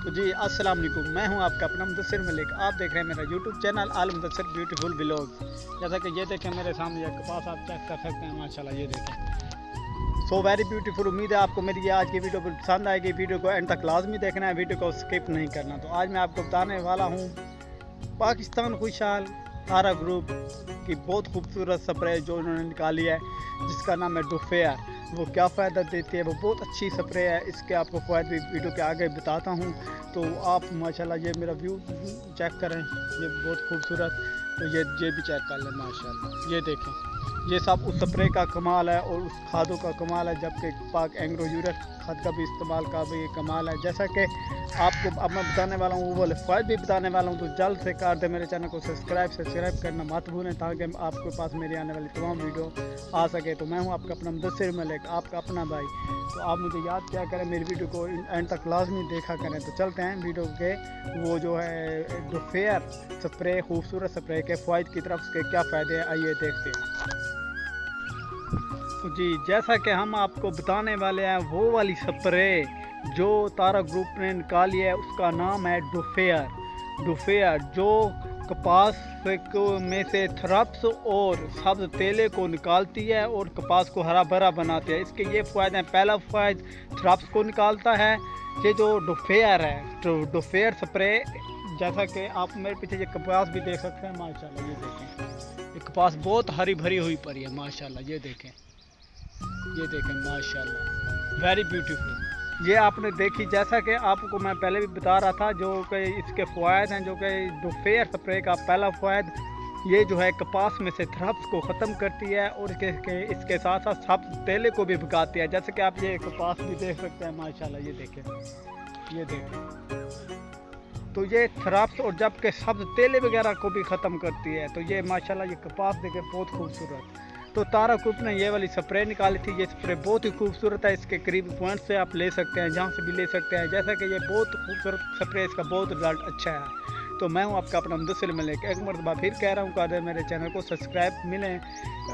तो जी अस्सलाम वालेकुम, मैं हूं आपका अपना मुदस्सिर मलिक। आप देख रहे हैं मेरा यूट्यूब चैनल आल मुदस्सिर ब्यूटीफुल व्लॉग। जैसा कि ये देखें मेरे सामने ये कपास आप चेक कर सकते हैं, माशाल्लाह ये देखें। So very beautiful. उम्मीद है आपको मेरी ये आज की वीडियो पसंद आएगी। वीडियो को एंड तक लाजमी देखना है, वीडियो को स्किप नहीं करना। तो आज मैं आपको बताने वाला हूँ पाकिस्तान खुशहाल तारा ग्रुप की बहुत खूबसूरत स्प्रे जो उन्होंने निकाली है, जिसका नाम है डुफेयर। वो क्या फ़ायदा देती है, वो बहुत अच्छी स्प्रे है। इसके आपको फ़ायदे भी वीडियो के आगे बताता हूँ। तो आप माशाल्लाह ये मेरा व्यू चेक करें, ये बहुत खूबसूरत। तो ये भी चेक कर लें माशाल्लाह, ये देखें। ये सब उस स्प्रे का कमाल है और उस खादों का कमाल है, जबकि पाक एग्रो यूरिया खाद का भी इस्तेमाल का भी कमाल है। जैसा कि आपको अब मैं बताने वाला हूँ वो वाले फ़ायदे भी बताने वाला हूँ। तो जल्द से कर दे मेरे चैनल को सब्सक्राइब करना मत भूलें, ताकि आपके पास मेरी आने वाली तमाम वीडियो आ सके। तो मैं हूँ आपका अपना मुदस्सिर मलिक, आपका अपना भाई। तो आप मुझे याद क्या करें, मेरी वीडियो को एंड तक लाजमी देखा करें। तो चलते हैं वीडियो के वो जो है डुफेयर स्प्रे, खूबसूरत स्प्रे के फ़ायदे की तरफ, उसके क्या फ़ायदे हैं आइए देखते हैं। तो जी जैसा कि हम आपको बताने वाले हैं वो वाली स्प्रे जो तारा ग्रुप ने निकाली है, उसका नाम है डुफेयर, जो कपास में से थ्रप्स और सब्ज तेले को निकालती है और कपास को हरा भरा बनाती है। इसके ये फ़ायदे हैं। पहला फ़ायदा थ्रप्स को निकालता है। ये जो डुफेयर है, तो डुफेयर स्प्रे, जैसा कि आप मेरे पीछे ये कपास भी देख सकते हैं माशाल्लाह, ये देखें। ये कपास बहुत हरी भरी हुई पड़ी है माशाल्लाह, ये देखें माशाल्लाह, वेरी ब्यूटीफुल। ये आपने देखी, जैसा कि आपको मैं पहले भी बता रहा था, जो कि इसके फ़ायदे हैं। जो कि डुफेयर स्प्रे का पहला फ़ायदा ये जो है कपास में से थ्रप्स को ख़त्म करती है और इसके साथ साथ सब्ज़ तेले को भी भगाती है। जैसे कि आप ये कपास भी देख सकते हैं माशाल्लाह, ये देखें। तो ये थ्रप्स और जबकि सब्ज़ तेले वगैरह को भी ख़त्म करती है। तो ये माशाल्लाह ये कपास देखे बहुत खूबसूरत। तो तारा ग्रुप ने ये वाली स्प्रे निकाली थी। ये स्प्रे बहुत ही खूबसूरत है। इसके करीब पॉइंट से आप ले सकते हैं, जहाँ से भी ले सकते हैं। जैसा कि ये बहुत खूबसूरत स्प्रे, इसका बहुत रिजल्ट अच्छा है। तो मैं हूँ आपका अपना मुदस्सिर मलिक, एक मरतबा फिर कह रहा हूँ, कर दे मेरे चैनल को सब्सक्राइब मिलें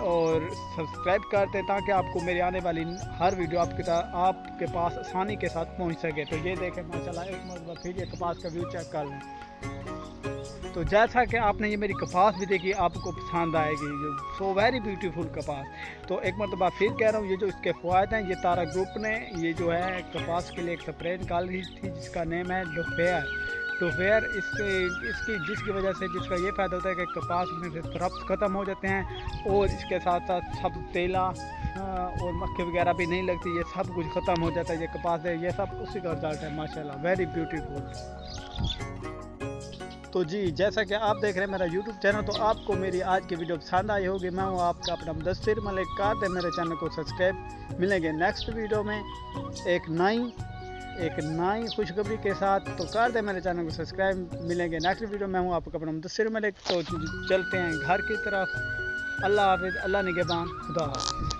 और सब्सक्राइब कर दें, ताकि आपको मेरी आने वाली हर वीडियो आपके पास आसानी के साथ पहुँच सके। तो ये देखें माशाल्लाह, एक मरतबा फिर ये कपास का व्यू चेक कर लें। तो जैसा कि आपने ये मेरी कपास भी देखी, आपको पसंद आएगी। सो वेरी ब्यूटीफुल कपास। तो एक मरतबा फिर कह रहा हूँ, ये जो इसके फ़ायदे हैं, ये तारा ग्रुप ने ये जो है कपास के लिए एक स्प्रे निकाली थी, जिसका नेम है डुफेयर। जिसकी वजह से जिसका ये फ़ायदा होता है कि कपास में से थ्रप्स ख़त्म हो जाते हैं और इसके साथ साथ सब तेला और मक्खी वगैरह भी नहीं लगती। ये सब कुछ ख़त्म हो जाता है, ये कपास है, ये सब उसी का रिजल्ट है माशाल्लाह, वेरी ब्यूटीफुल। तो जी जैसा कि आप देख रहे हैं मेरा यूट्यूब चैनल, तो आपको मेरी आज की वीडियो पसंद आई होगी। मैं हूँ आपका अपना मुदस्सिर मलिक, कर दे मेरे चैनल को सब्सक्राइब। मिलेंगे नेक्स्ट वीडियो में एक नई खुशखबरी के साथ। तो कर दे मेरे चैनल को सब्सक्राइब। मिलेंगे नेक्स्ट वीडियो। मैं हूँ आपका अपना मुदस्सिर मलिक। तो चलते हैं घर की तरफ। अल्लाह हाफिज़, अल्लाह निगहबान, खुदा हाफिज़।